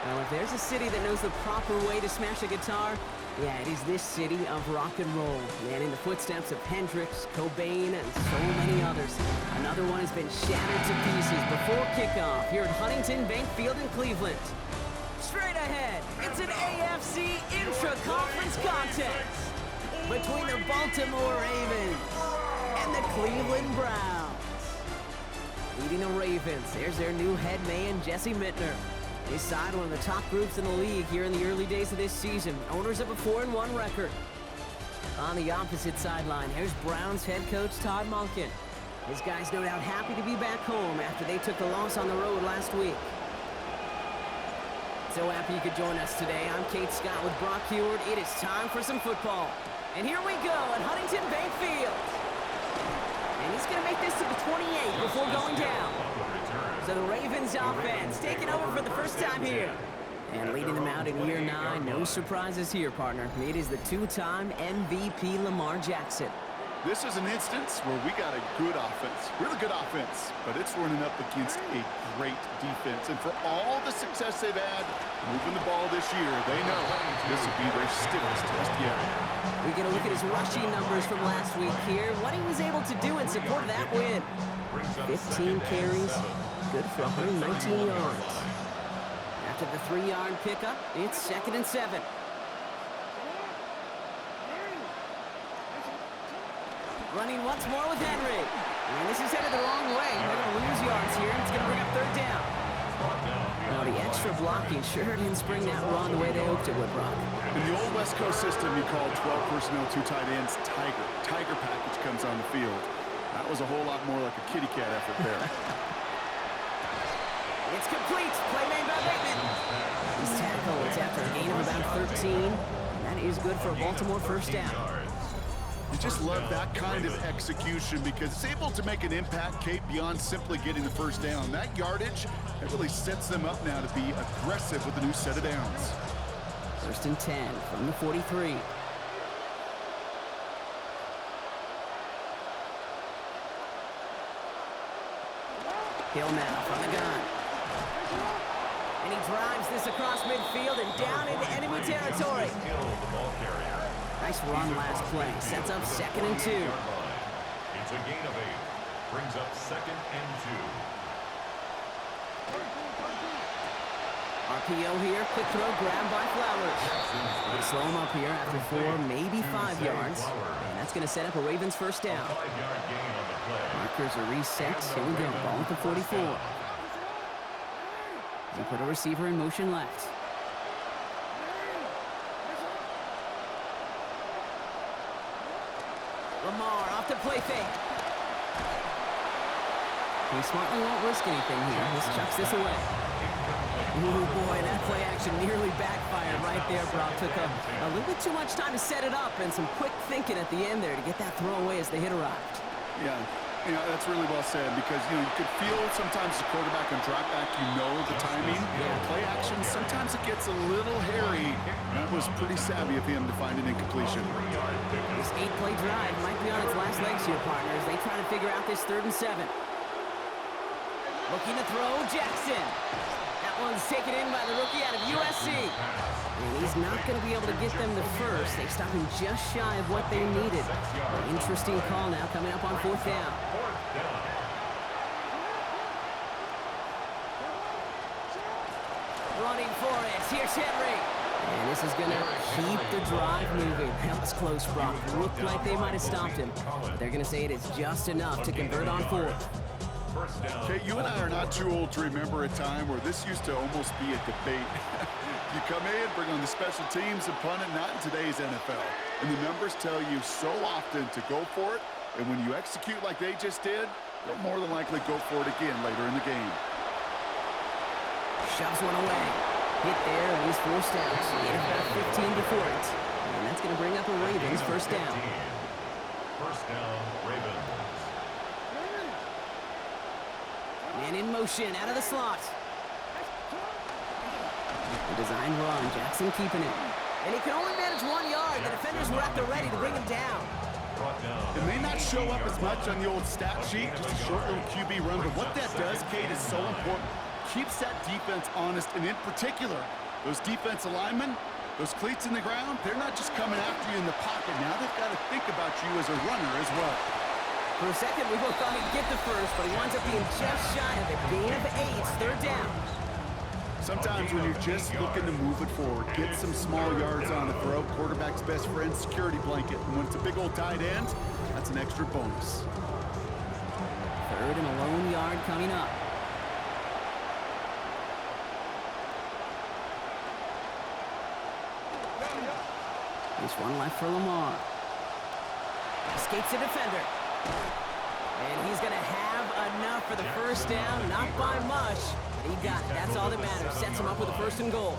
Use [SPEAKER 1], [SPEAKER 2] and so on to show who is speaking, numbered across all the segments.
[SPEAKER 1] Well, if there's a city that knows the proper way to smash a guitar, yeah, it is this city of rock and roll. Man, in the footsteps of Hendrix, Cobain, and so many others. Another one has been shattered to pieces before kickoff here at Huntington Bank Field in Cleveland. Straight ahead, it's an AFC intra-conference contest between the Baltimore Ravens and the Cleveland Browns. Leading the Ravens, there's their new head man, Jesse Mittner. They side one of the top groups in the league here in the early days of this season. Owners of a 4-1 record. On the opposite sideline, here's Browns head coach Todd Monken. His guys no doubt happy to be back home after they took a loss on the road last week. So happy you could join us today. I'm Kate Scott with Brock Huard. It is time for some football. And here we go at Huntington Bank Field. And he's going to make this to the 28 before going down. So the Ravens offense taking over for the first time here. And leading them out in year 9. No surprises here, partner. It is the two-time MVP Lamar Jackson.
[SPEAKER 2] This is an instance where we got a good offense, really good offense, but it's running up against a great defense. And for all the success they've had moving the ball this year, they know this will be their stiffest test yet.
[SPEAKER 1] We get a look at his rushing numbers from last week here, what he was able to do in support of that win. 15 carries, good for 119 yards. After the 3-yard pickup, it's 2nd and 7. Running once more with Henry. And this is headed the wrong way. They're going to lose yards here. It's going to bring up 3rd down. Now, the extra blocking sure didn't spring that run the way they hoped it would, Brock.
[SPEAKER 2] In the old West Coast system, you call 12 personnel, 2 tight ends, Tiger. Tiger package comes on the field. That was a whole lot more like a kitty cat effort there.
[SPEAKER 1] It's complete. Play made by Bateman. This tackle is after a gain of about 13. And that is good for a Baltimore 1st down.
[SPEAKER 2] You just love that kind of execution because it's able to make an impact, Kate, beyond simply getting the 1st down. That yardage, that really sets them up now to be aggressive with a new set of downs.
[SPEAKER 1] 1st and 10 from the 43. Hill now from the gun. And he drives this across midfield and down into enemy territory. Nice run last play. Sets up 2nd and 2.
[SPEAKER 3] It's a gain of 8. Brings up 2nd and 2.
[SPEAKER 1] RPO here. Quick throw grabbed by Flowers. They slow him up here after 4, maybe 5 yards. And that's going to set up a Ravens 1st down.
[SPEAKER 3] 5-yard gain on the play.
[SPEAKER 1] Markers are reset. Here we go. Ball at the 44. They put a receiver in motion left. Lamar off the play fake. He smartly won't risk anything here. Just chucks this away. Ooh, boy, that play action nearly backfired right there, Brock. Took a little bit too much time to set it up and some quick thinking at the end there to get that throw away as the hit arrived.
[SPEAKER 2] Yeah, that's really well said because, you could feel sometimes the quarterback and drop back, the timing. Play action, sometimes it gets a little hairy. That was pretty savvy of him to find an incompletion.
[SPEAKER 1] This 8-play drive might be on its last legs here, partners. They try to figure out this 3rd and 7. Looking to throw, Jackson. That one's taken in by the rookie out of USC. And he's not going to be able to get them the 1st. They stop him just shy of what they needed. An interesting call now coming up on 4th down. Running for it. Here's Henry. And this is going to keep the drive moving. That was close, Brock. Looked like they might have stopped him. But they're going to say it is just enough to convert on 4th.
[SPEAKER 2] Okay, you and I are not too old to remember a time where this used to almost be a debate. You come in, bring on the special teams, and punt it, not in today's NFL. And the numbers tell you so often to go for it, and when you execute like they just did, they'll more than likely go for it again later in the game.
[SPEAKER 1] Shoves one away. Hit there, and he's forced out. Gain of about 15 before it. And that's going to bring up a Ravens first down.
[SPEAKER 3] First down, Ravens.
[SPEAKER 1] Man in motion, out of the slot. The design run, Jackson keeping it. And he can only manage 1 yard. The defenders were at the ready to bring him down.
[SPEAKER 2] It may not show up as much on the old stat sheet, just a short little QB run, but what that does, Kate, is so important. Keeps that defense honest, and in particular, those defense linemen, those cleats in the ground, they're not just coming after you in the pocket. Now they've got to think about you as a runner as well.
[SPEAKER 1] For a second, we both thought he'd get the first, but he winds up being just shy of it. Gain of 8, third down.
[SPEAKER 2] Sometimes when you're just looking to move it forward, get some small yards on the throw, quarterback's best friend, security blanket. And when it's a big old tight end, that's an extra bonus.
[SPEAKER 1] Third and a lone yard coming up. There's one left for Lamar. Escapes the defender. And he's going to have enough for the first down. Not by much. He got it. That's all that matters. Sets him up with a first and goal.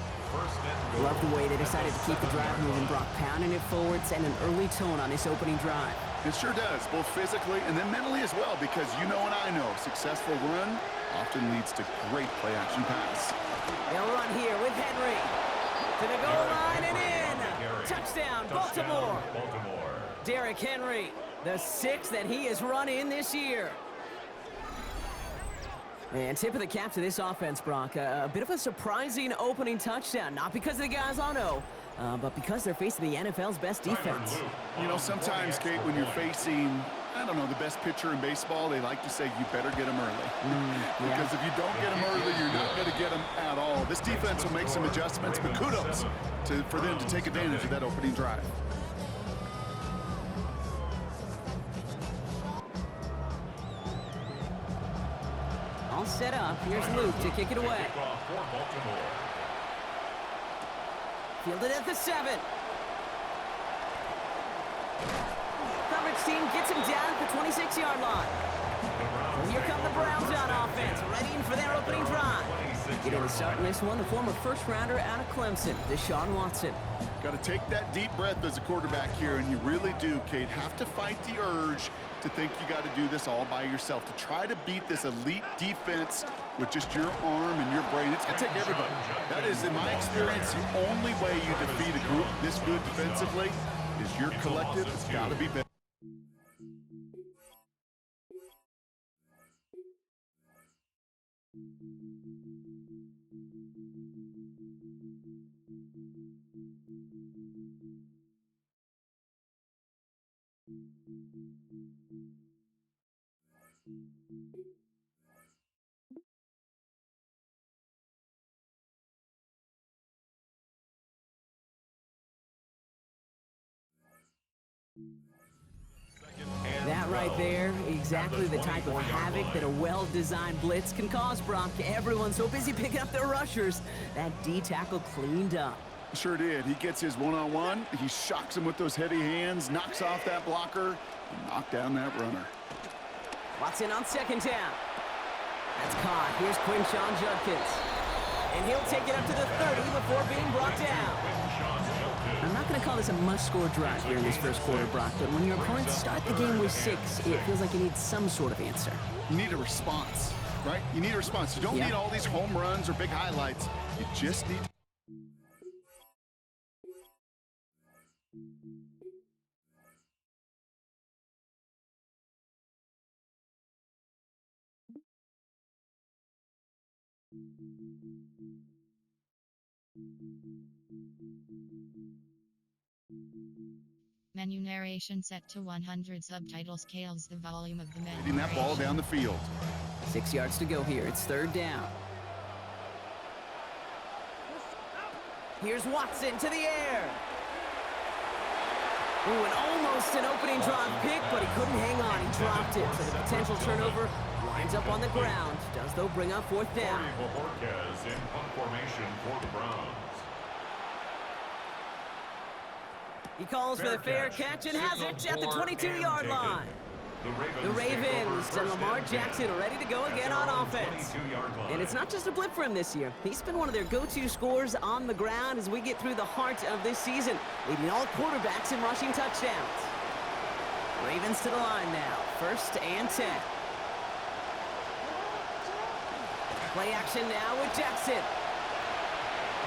[SPEAKER 1] Love the way they decided to keep the drive moving, Brock. Pounding it forward, setting an early tone on this opening drive.
[SPEAKER 2] It sure does, both physically and then mentally as well, because you know and I know, successful run often leads to great play-action pass.
[SPEAKER 1] They'll run here with Henry. To the goal line and in. Touchdown, Baltimore. Derrick Henry, the 6th that he has run in this year. And tip of the cap to this offense, Brock. A bit of a surprising opening touchdown. Not because of the guys on O, but because they're facing the NFL's best defense.
[SPEAKER 2] You know, sometimes, Kate, when you're facing, I don't know, the best pitcher in baseball, they like to say you better get them early. Because if you don't get them early, you're not going to get them at all. This defense will make some adjustments, but kudos for them to take advantage of that opening drive.
[SPEAKER 1] All set up. Here's Luke to kick it away. Fielded at the 7. Coverage team gets him down at the 26-yard line. And here come the Browns on offense, ready for their opening drive. Getting the start in this one, the former first-rounder out of Clemson, Deshaun Watson.
[SPEAKER 2] Got to take that deep breath as a quarterback here, and you really do, Kate. Have to fight the urge to think you got to do this all by yourself, to try to beat this elite defense with just your arm and your brain. It's going to take everybody. That is, in my experience, the only way you defeat a group this good defensively is your collective. It's got to be better.
[SPEAKER 1] That right there, exactly the type of havoc that a well-designed blitz can cause, Brock. Everyone's so busy picking up their rushers. That D tackle cleaned up.
[SPEAKER 2] Sure did. He gets his one-on-one. He shocks him with those heavy hands, knocks off that blocker, and knocked down that runner.
[SPEAKER 1] Watson on second down. That's caught. Here's Quinshon Judkins. And he'll take it up to the 30 before being brought down. I'm not going to call this a must-score drive here in this first quarter, Brock, but when your opponents start the game with 6, it feels like you need some sort of answer.
[SPEAKER 2] You need a response, right? You need a response. You don't need all these home runs or big highlights. You just need...
[SPEAKER 4] Menu narration set to 100. Subtitle scales the volume of the menu.
[SPEAKER 2] Hitting that ball down the field.
[SPEAKER 1] 6 yards to go here. It's third down. Here's Watson to the air. Ooh, and almost an opening drive pick, but he couldn't hang on. He dropped it. So the potential turnover winds up on the ground. Does, though, bring up fourth down.
[SPEAKER 3] Bojorquez in punt formation for the Browns.
[SPEAKER 1] He calls for the fair catch and has it at the 22-yard line. The Ravens and Lamar Jackson are ready to go again on offense. And it's not just a blip for him this year. He's been one of their go-to scorers on the ground as we get through the heart of this season, leading all quarterbacks in rushing touchdowns. Ravens to the line now, 1st and 10. Play action now with Jackson.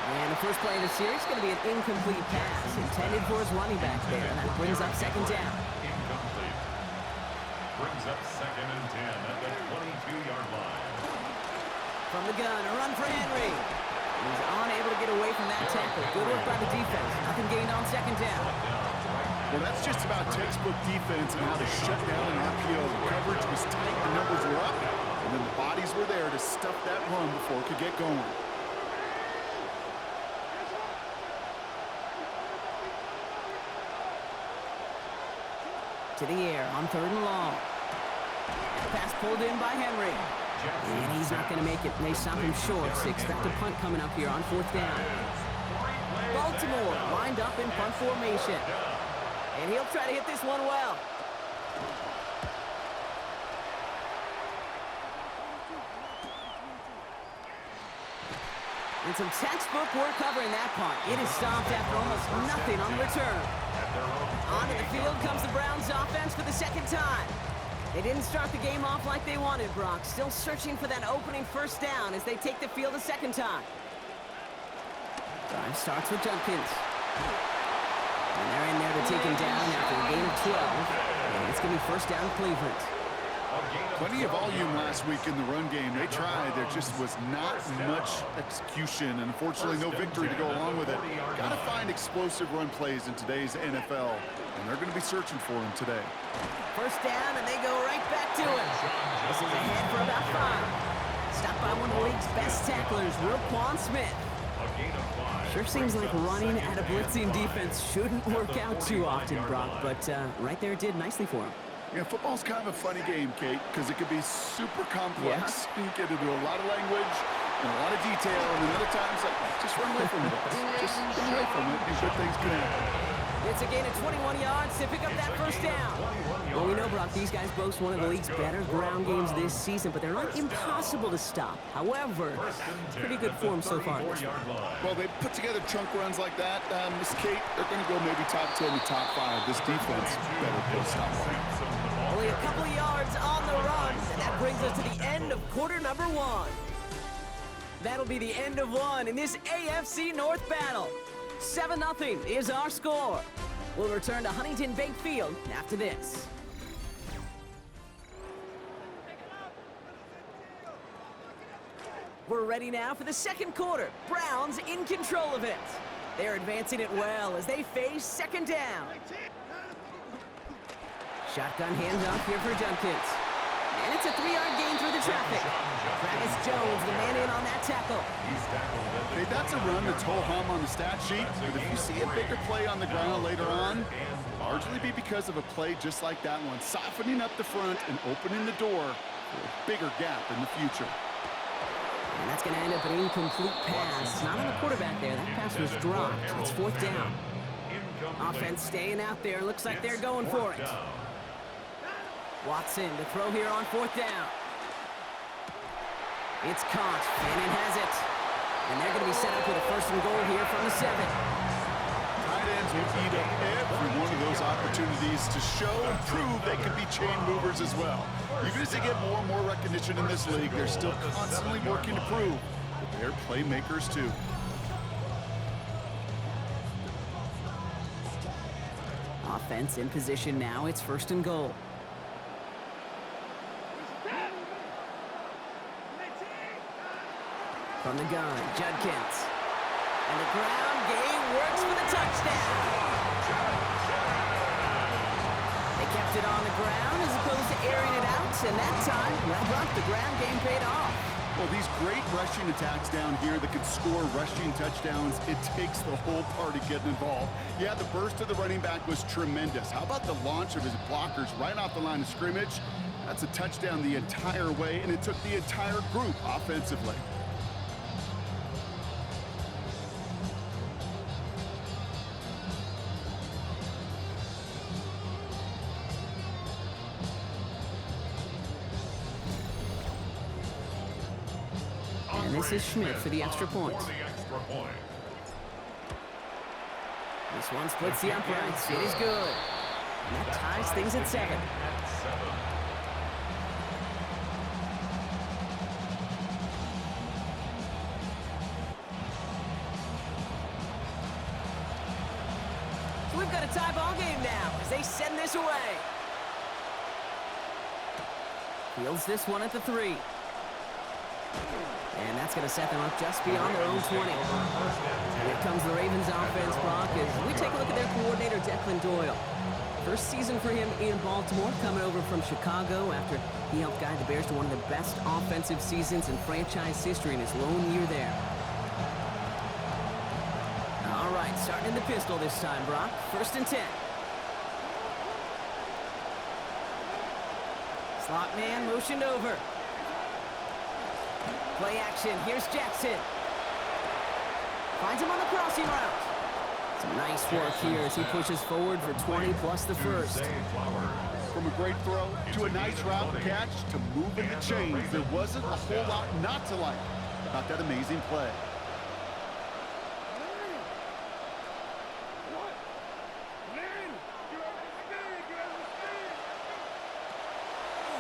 [SPEAKER 1] And the first play of the series is going to be an incomplete pass intended for his running back there. And that brings up 2nd down.
[SPEAKER 3] Incomplete. Brings up 2nd and 10 at the 22-yard line.
[SPEAKER 1] From the gun, a run for Henry. He's unable to get away from that tackle. Good work by the defense. Nothing gained on 2nd down.
[SPEAKER 2] Well, that's just about textbook defense and how to shut down an RPO. The coverage was tight, the numbers were up, and then the bodies were there to stuff that run before it could get going.
[SPEAKER 1] To the air on 3rd and long. Pass pulled in by Henry. And he's not going to make it. They stop him short. So expect a punt coming up here on 4th down. Baltimore lined up in punt formation. And he'll try to hit this one well. And some textbook work covering that punt. It is stopped after almost nothing on the return. Onto the field comes the Browns offense for the 2nd time. They didn't start the game off like they wanted, Brock. Still searching for that opening 1st down as they take the field a 2nd time. Drive starts with Judkins. And they're in there to take him down after a gain of 12. And it's going to be 1st down Cleveland.
[SPEAKER 2] Plenty of volume last week in the run game. They tried. There just was not much execution. And unfortunately, no victory to go along with it. Got to find explosive run plays in today's NFL. And they're going to be searching for them today.
[SPEAKER 1] 1st down, and they go right back to it. This is ahead for about 5. Stopped by one of the league's best tacklers, Roquan Smith. Sure seems like running at a blitzing defense shouldn't work out too often, Brock, but right there it did nicely for him.
[SPEAKER 2] Yeah, football's kind of a funny game, Kate, because it could be super complex. Yeah. You get into a lot of language and a lot of detail, and then other times, like, just run away from it. Just run away from it, and good things can happen.
[SPEAKER 1] It's a gain of 21 yards to pick up that 1st down. Well, we know, Brock, these guys boast one of the league's better ground games this season, but they're not impossible to stop. However, pretty good form so far.
[SPEAKER 2] Well, they put together chunk runs like that, Miss Kate, they're going to go maybe top 10 to top 5. This defense better put a stop on it.
[SPEAKER 1] Only a couple of yards on the run, and that brings us to the end of quarter number 1. That'll be the end of 1 in this AFC North battle. 7-0 is our score. We'll return to Huntington Bank Field after this. We're ready now for the 2nd quarter. Browns in control of it. They're advancing it well as they face 2nd down. Shotgun handoff here for Judkins. And it's a 3-yard gain through the traffic. Travis Jones, the man in on that tackle.
[SPEAKER 2] Hey, that's a run that's ho-hum on the stat sheet, but if you see a bigger play on the ground later on, largely be because of a play just like that one, softening up the front and opening the door for a bigger gap in the future.
[SPEAKER 1] And that's going to end up an incomplete pass. Not on the quarterback there. That pass was dropped. It's 4th down. Offense staying out there. Looks like they're going for it. Watson to throw here on 4th down. It's caught. Fannin has it. And they're going to be set up with a 1st and goal here from the 7.
[SPEAKER 2] Tight ends will eat up every one of those opportunities to show and prove they can be chain movers as well. Even as they get more and more recognition in this league, they're still constantly working to prove that they're playmakers too.
[SPEAKER 1] Offense in position now. It's 1st and goal. From the gun, Judkins. And the ground game works for the touchdown. They kept it on the ground as opposed to airing it out, and that time, well, the ground game paid off.
[SPEAKER 2] Well, these great rushing attacks down here that could score rushing touchdowns, it takes the whole party getting involved. Yeah, the burst of the running back was tremendous. How about the launch of his blockers right off the line of scrimmage? That's a touchdown the entire way, and it took the entire group offensively.
[SPEAKER 1] And this is Schmidt for the extra point. This one splits the uprights. It is good. And that ties things at 7. So we've got a tie ball game now as they send this away. Fields this one at the 3. And that's going to set them up just beyond their own 20. Here comes the Ravens offense, Brock, as we take a look at their coordinator, Declan Doyle. First season for him in Baltimore, coming over from Chicago after he helped guide the Bears to one of the best offensive seasons in franchise history in his lone year there. All right, starting in the pistol this time, Brock. 1st and 10. Slot man motioned over. Play action. Here's Jackson. Finds him on the crossing route. Some nice work here as he pushes forward for 20 plus the first.
[SPEAKER 2] From a great throw to a nice route catch to moving the chains, there wasn't a whole lot not to like about that amazing play.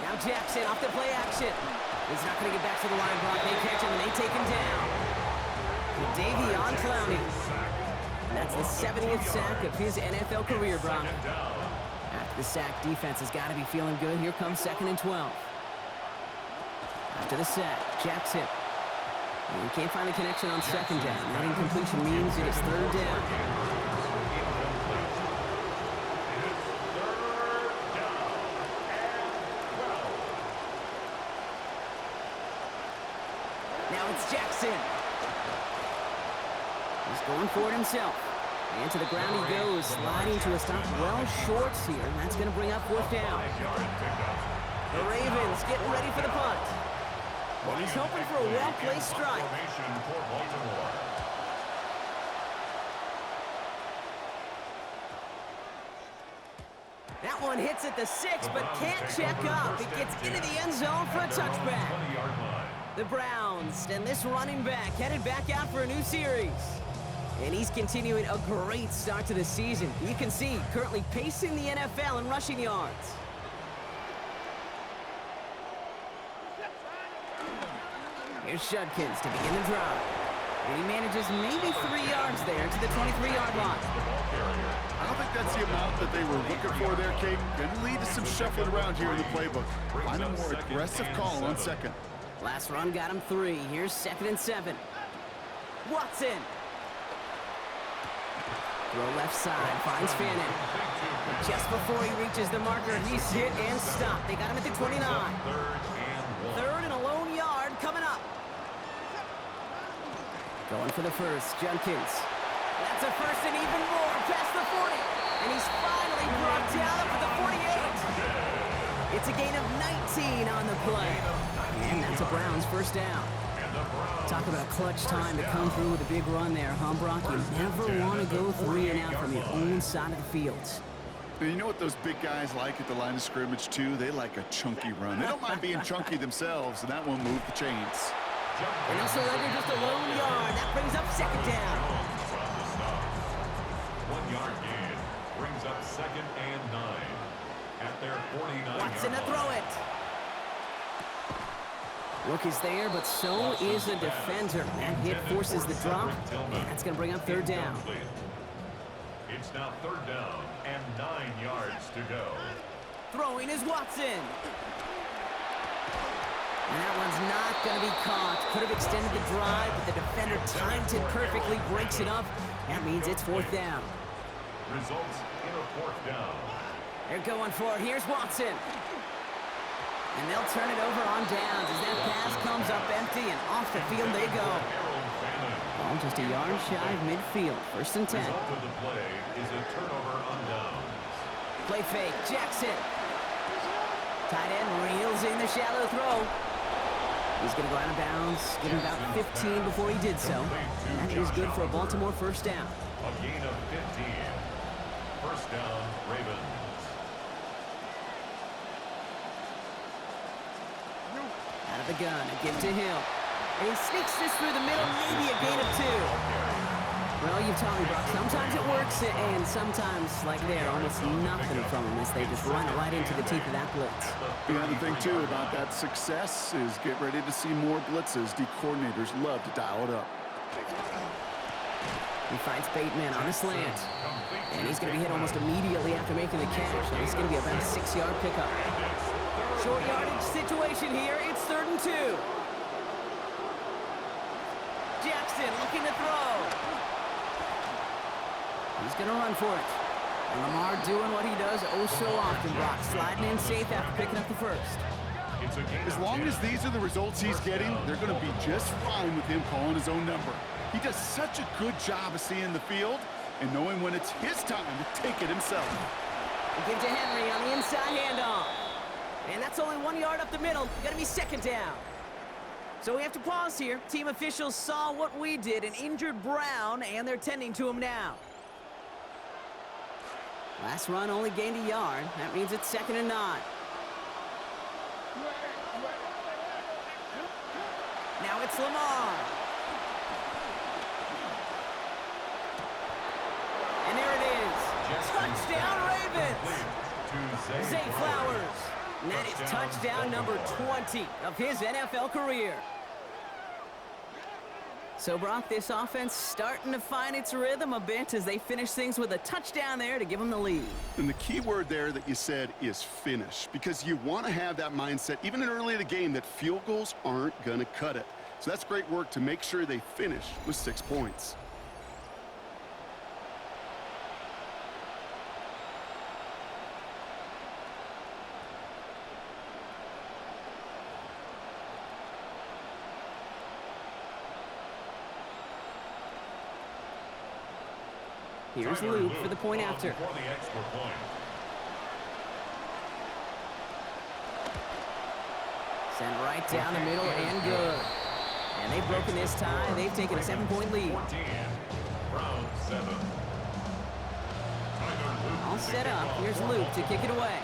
[SPEAKER 1] Now Jackson off the play action. He's not going to get back to the line, Brock. They catch him and they take him down. Davion Clowney. And that's the 70th sack of his NFL career, Brock. After the sack, defense has got to be feeling good. Here comes 2nd and 12. After the sack, Jackson. And he can't find a connection on 2nd down. That incompletion means it is 3rd down. Now it's Jackson. He's going for it himself. And to the ground he goes, sliding to a stop well short here. And that's going to bring up 4th down. The Ravens getting ready for the punt. And he's hoping for a well-placed strike. That one hits at the 6, but can't check up. It gets into the end zone for a touchback. The Browns and this running back headed back out for a new series. And he's continuing a great start to the season. You can see currently pacing the NFL in rushing yards. Here's Judkins to begin the drive. And he manages maybe 3 yards there to the 23-yard line.
[SPEAKER 2] I don't think that's the amount that they were looking for there, Kate. Going to lead to some shuffling around here in the playbook. Find a more aggressive call on 2nd.
[SPEAKER 1] Last run got him 3. Here's 2nd and 7. Watson. Throw left side, finds Fannin. But just before he reaches the marker, he's hit and stopped. They got him at the 29. 3rd and a lone yard coming up. Going for the first, Judkins. That's a first and even more past the 40. And he's finally brought down up at the 48. It's a gain of 19 on the play. And that's a Browns 1st down. Talk about clutch time to come through with a big run there, huh, Brock? You never want to go 3 and out from your own side of the field.
[SPEAKER 2] And you know what those big guys like at the line of scrimmage, too? They like a chunky run. They don't mind being chunky themselves, and that one moved the chains.
[SPEAKER 1] And also under just a lone yard. That brings up 2nd down.
[SPEAKER 3] 1 yard gain brings up 2nd and 9 at their 49.
[SPEAKER 1] Watson to throw it. Look is there, but so is a defender. That hit forces the drop, and that's going to bring up 3rd down.
[SPEAKER 3] It's now 3rd down and 9 yards to go.
[SPEAKER 1] Throwing is Watson. And that one's not going to be caught. Could have extended the drive, but the defender timed it perfectly, breaks it up. That means it's 4th down.
[SPEAKER 3] Results in a 4th down.
[SPEAKER 1] They're going for it. Here's Watson. And they'll turn it over on downs as that pass comes up empty, and off the field they go. Ball just a yard shy of midfield. 1st and 10.
[SPEAKER 3] Result of the play is a turnover on downs.
[SPEAKER 1] Play fake. Jackson. Tight end reels in the shallow throw. He's going to go out of bounds. Give him about 15 before he did so. That is good for a Baltimore 1st down.
[SPEAKER 3] A gain of 15. 1st down, Ravens.
[SPEAKER 1] Out of the gun, a give to Hill. And he sneaks this through the middle, maybe a gain of 2. Well, you've taught me, Brock. Sometimes it works, and sometimes, like there, almost nothing from them as they just run right into the teeth of that blitz.
[SPEAKER 2] The other thing, too, about that success is get ready to see more blitzes. The coordinators love to dial it up.
[SPEAKER 1] He fights Bateman on the slant. And he's going to be hit almost immediately after making the catch. So it's going to be about a 6-yard pickup. Short yardage situation here. It's 3rd and 2. Jackson looking to throw. He's going to run for it. And Lamar doing what he does oh so often, Brock. Sliding in safe after picking up the first.
[SPEAKER 2] As long as these are the results he's getting, they're going to be just fine with him calling his own number. He does such a good job of seeing the field and knowing when it's his time to take it himself.
[SPEAKER 1] They give to Henry on the inside handoff. And that's only 1 yard up the middle. Going to be 2nd down. So we have to pause here. Team officials saw what we did, an injured Brown, and they're tending to him now. Last run only gained a yard. That means it's 2nd and 9. Now it's Lamar. And there it is. Touchdown, Ravens. Zay Flowers. And that is touchdown number 20 of his NFL career. So, Brock, this offense starting to find its rhythm a bit as they finish things with a touchdown there to give them the lead.
[SPEAKER 2] And the key word there that you said is finish, because you want to have that mindset, even early in the game, that field goals aren't going to cut it. So that's great work to make sure they finish with 6 points.
[SPEAKER 1] Here's Luke for the point after. Sent right down the middle and good. And they've broken this tie. They've taken a 7-point lead. All set up. Here's Luke to kick it away.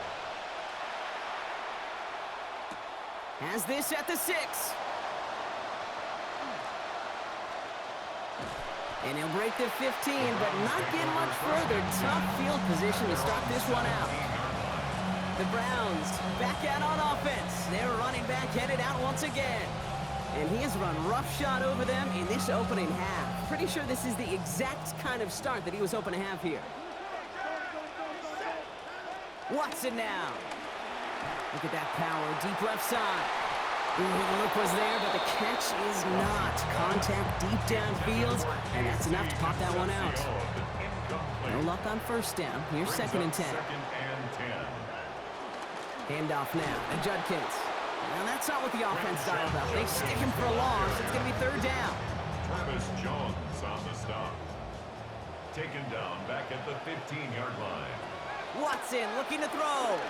[SPEAKER 1] Has this at the 6. And he'll break the 15, but not get much further. Tough field position to start this one out. The Browns back out on offense. Their running back headed out once again. And he has run roughshod over them in this opening half. Pretty sure this is the exact kind of start that he was hoping to have here. Watson now. Look at that power, deep left side. Ooh, the look was there, but the catch is not. Contact deep downfield, and that's enough to pop that one out. No luck on 1st down. Here's 2nd and 10. Handoff now to Judkins. Now that's not what the offense dialed up. They stick him for a loss. It's going to be 3rd down.
[SPEAKER 3] Travis Jones on the stop. Taken down back at the 15-yard line.
[SPEAKER 1] Watson looking to throw.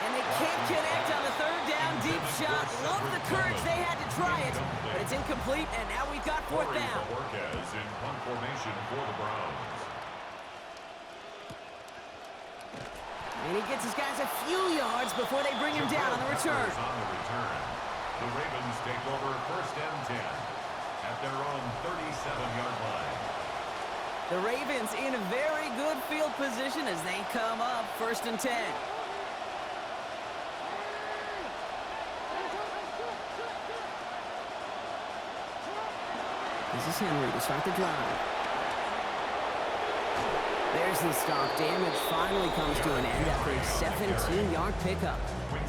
[SPEAKER 1] And they can't connect on the 3rd down deep shot. Love the courage they had to try it, but it's incomplete, and now we've got 4th down.
[SPEAKER 3] Marquez in punt formation for the Browns.
[SPEAKER 1] And he gets his guys a few yards before they bring him down on the return.
[SPEAKER 3] The Ravens take over 1st and 10 at their own 37-yard line.
[SPEAKER 1] The Ravens in a very good field position as they come up 1st and 10. This is Henry to start the drive. There's the stop. Damage finally comes to an end after a 17-yard pickup.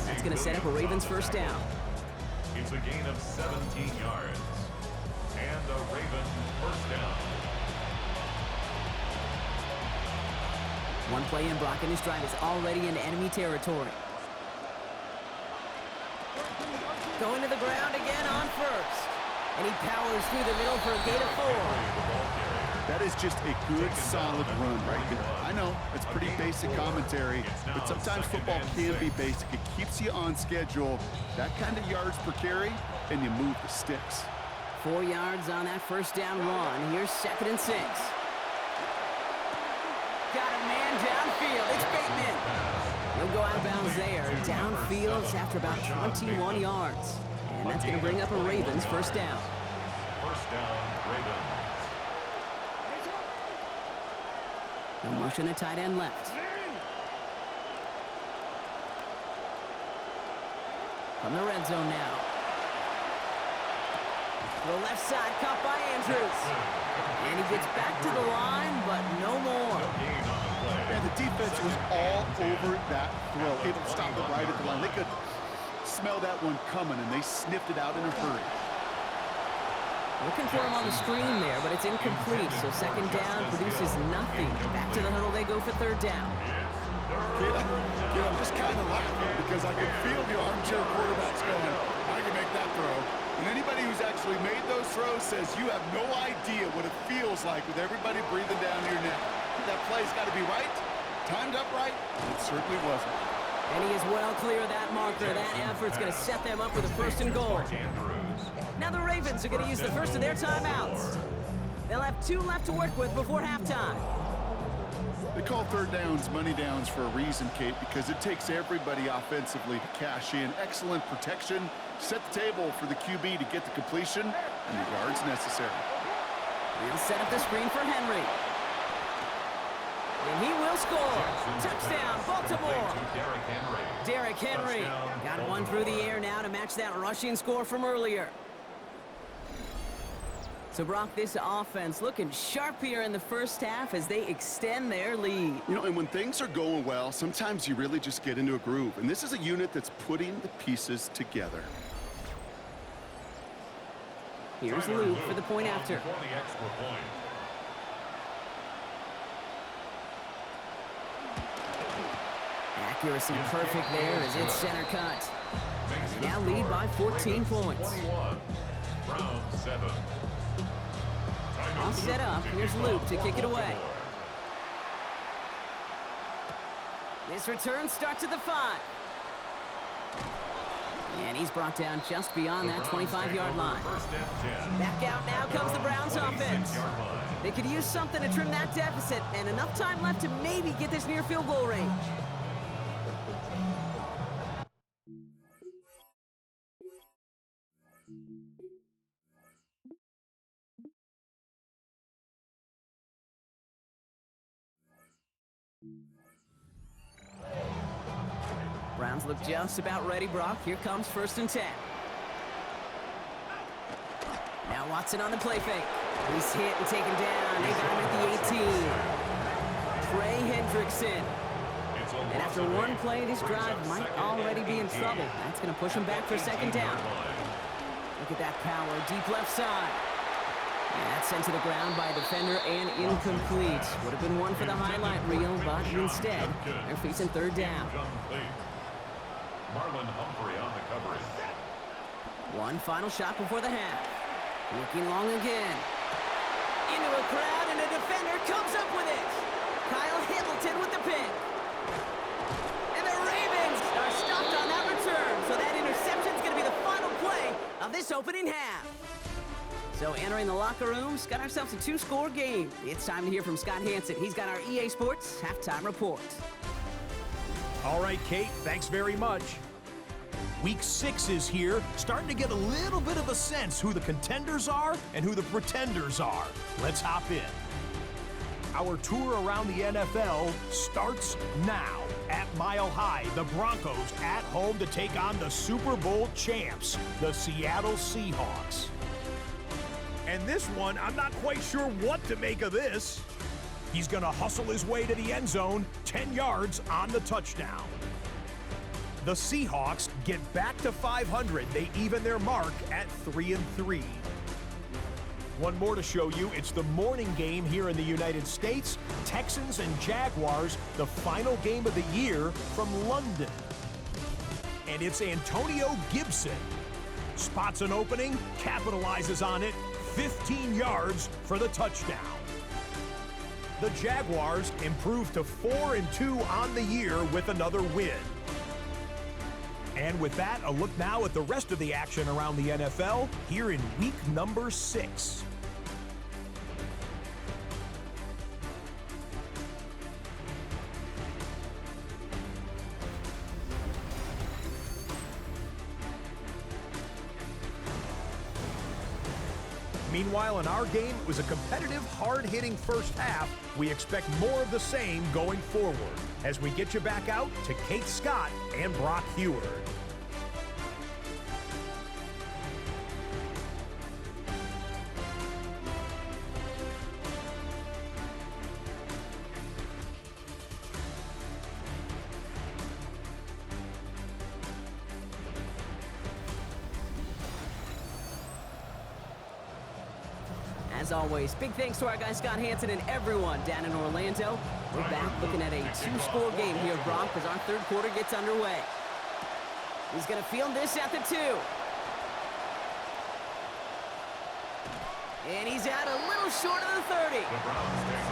[SPEAKER 1] That's going to set up a Ravens 1st down.
[SPEAKER 3] It's a gain of 17 yards. And a Ravens 1st down.
[SPEAKER 1] One play in, Brock, and his drive is already into enemy territory. Going to the ground again on 1st. And he powers through the middle for a gain of 4.
[SPEAKER 2] That is just a good, solid run right there. I know, it's pretty basic commentary, but sometimes football can be basic. It keeps you on schedule, that kind of yards per carry, and you move the sticks.
[SPEAKER 1] 4 yards on that 1st down run. Here's 2nd and 6. Got a man downfield. It's Bateman. He'll go out of bounds there. Downfield after about 21 yards. And that's going to bring up a Ravens first down.
[SPEAKER 3] First down, Ravens.
[SPEAKER 1] They'll motion the tight end left. From the red zone now. To the left side, caught by Andrews. And he gets back to the line, but no more.
[SPEAKER 2] And the defense was all over that throw. Able to stop it right at the line. They could smell that one coming, and they sniffed it out in a hurry.
[SPEAKER 1] Looking for him on the screen there, but it's incomplete. So second down produces nothing. Back to the huddle they go for third down.
[SPEAKER 2] I'm just kind of laughing because I can feel the armchair quarterbacks going, I can make that throw. And anybody who's actually made those throws says you have no idea what it feels like with everybody breathing down your neck. That play's got to be right, timed up right, and it certainly wasn't.
[SPEAKER 1] And he is well clear of that marker. That effort's going to set them up with a first and goal. Now the Ravens are going to use the first of their timeouts. They'll have 2 left to work with before halftime.
[SPEAKER 2] They call third downs money downs for a reason, Kate, because it takes everybody offensively to cash in. Excellent protection, set the table for the QB to get the completion and the yards necessary.
[SPEAKER 1] He'll set up the screen for Henry. And he will score. Touchdown, Baltimore. Derrick Henry got one through the air now to match that rushing score from earlier. So, Brock, this offense looking sharp here in the first half as they extend their lead.
[SPEAKER 2] You know, and when things are going well, sometimes you really just get into a groove. And this is a unit that's putting the pieces together.
[SPEAKER 1] Here's Luke for the point after. Accuracy perfect there as it's center cut. They now lead by 14 points.
[SPEAKER 3] Round 7.
[SPEAKER 1] All set up. Here's Luke to kick it away. This return starts at the 5. And he's brought down just beyond that 25-yard line. Back out now comes the Browns offense. They could use something to trim that deficit, and enough time left to maybe get this near field goal range. Browns look just about ready, Brock. Here comes 1st and 10. Now Watson on the play fake. He's hit and taken down. They got him at the 18. Trey Hendrickson. And after one play, this drive might already be in trouble. That's going to push him back for 2nd down. Look at that power, deep left side. And that's sent to the ground by a defender and incomplete. Would have been one for the highlight reel, but instead, they're facing 3rd down.
[SPEAKER 3] Marlon Humphrey on the coverage.
[SPEAKER 1] One final shot before the half. Looking long again. Into a crowd, and a defender comes up with it. Kyle Hamilton with the pick. And the Ravens are stopped on that return. So that interception's going to be the final play of this opening half. So entering the locker rooms, got ourselves a 2-score game. It's time to hear from Scott Hansen. He's got our EA Sports halftime report.
[SPEAKER 5] All right, Kate, thanks very much. Week 6 is here, starting to get a little bit of a sense who the contenders are and who the pretenders are. Let's hop in. Our tour around the NFL starts now. At Mile High, the Broncos at home to take on the Super Bowl champs, the Seattle Seahawks. And this one, I'm not quite sure what to make of this. He's going to hustle his way to the end zone, 10 yards on the touchdown. The Seahawks get back to 500. They even their mark at 3-3. One more to show you. It's the morning game here in the United States. Texans and Jaguars, the final game of the year from London. And it's Antonio Gibson. Spots an opening, capitalizes on it, 15 yards for the touchdown. The Jaguars improve to 4-2 on the year with another win. And with that, a look now at the rest of the action around the NFL here in week number 6. Meanwhile, in our game, it was a competitive, hard-hitting first half. We expect more of the same going forward as we get you back out to Kate Scott and Brock Huard.
[SPEAKER 1] As always, big thanks to our guy Scott Hansen and everyone down in Orlando. We're back looking at a two-score game here, Brock, as our third quarter gets underway. He's going to field this at the 2. And he's out a little short of the 30.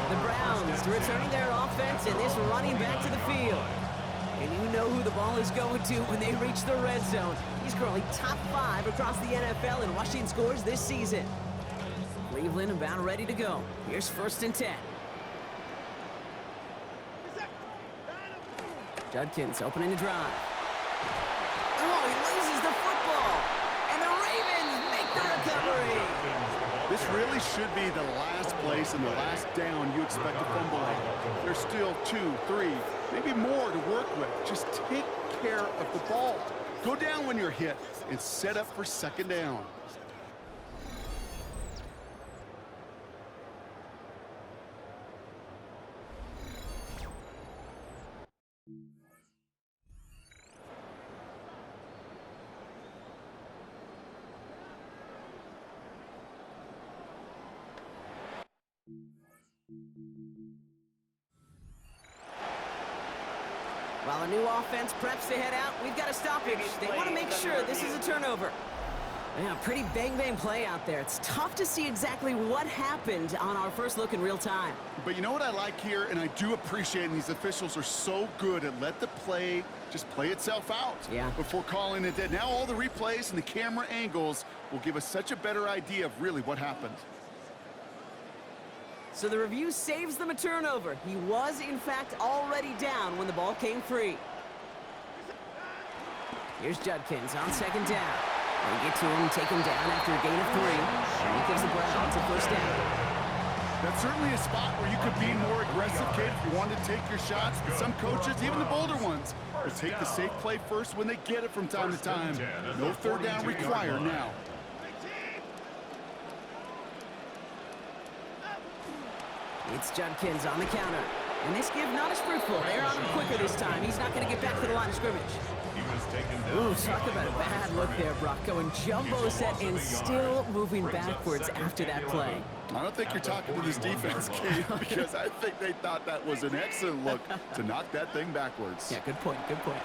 [SPEAKER 1] The Browns returning their offense and this running back to the field. And you know who the ball is going to when they reach the red zone. He's currently top 5 across the NFL in rushing scores this season. Cleveland about ready to go. Here's 1st and 10. Judkins opening the drive. Oh, he loses the football. And the Ravens make the recovery.
[SPEAKER 2] This really should be the last place and the last down you expect to fumble at. There's still 2, 3, maybe more to work with. Just take care of the ball. Go down when you're hit and set up for 2nd down.
[SPEAKER 1] While a new offense preps to head out, we've got a stoppage. They want to make sure this is a turnover. Yeah, pretty bang-bang play out there. It's tough to see exactly what happened on our first look in real time.
[SPEAKER 2] But you know what I like here, and I do appreciate, and these officials are so good at let the play just play itself out before calling it dead. Now all the replays and the camera angles will give us such a better idea of really what happened.
[SPEAKER 1] So the review saves them a turnover. He was, in fact, already down when the ball came free. Here's Judkins on 2nd down. They get to him, take him down after a gain of 3. And he gives the Browns a 1st down.
[SPEAKER 2] That's certainly a spot where you could be more aggressive, kid, if you wanted to take your shots. But some coaches, even the bolder ones, will take the safe play first when they get it from time to time. No 3rd down required now.
[SPEAKER 1] It's Judkins on the counter. And this give not as fruitful. They're on him quicker this time. He's not going to get back to the line of scrimmage. Ooh, talk about a bad look there, Brock. Going jumbo set and still moving backwards after that play.
[SPEAKER 2] I don't think you're talking to this defense, Kate, because I think they thought that was an excellent look to knock that thing backwards.
[SPEAKER 1] Yeah, good point, good point.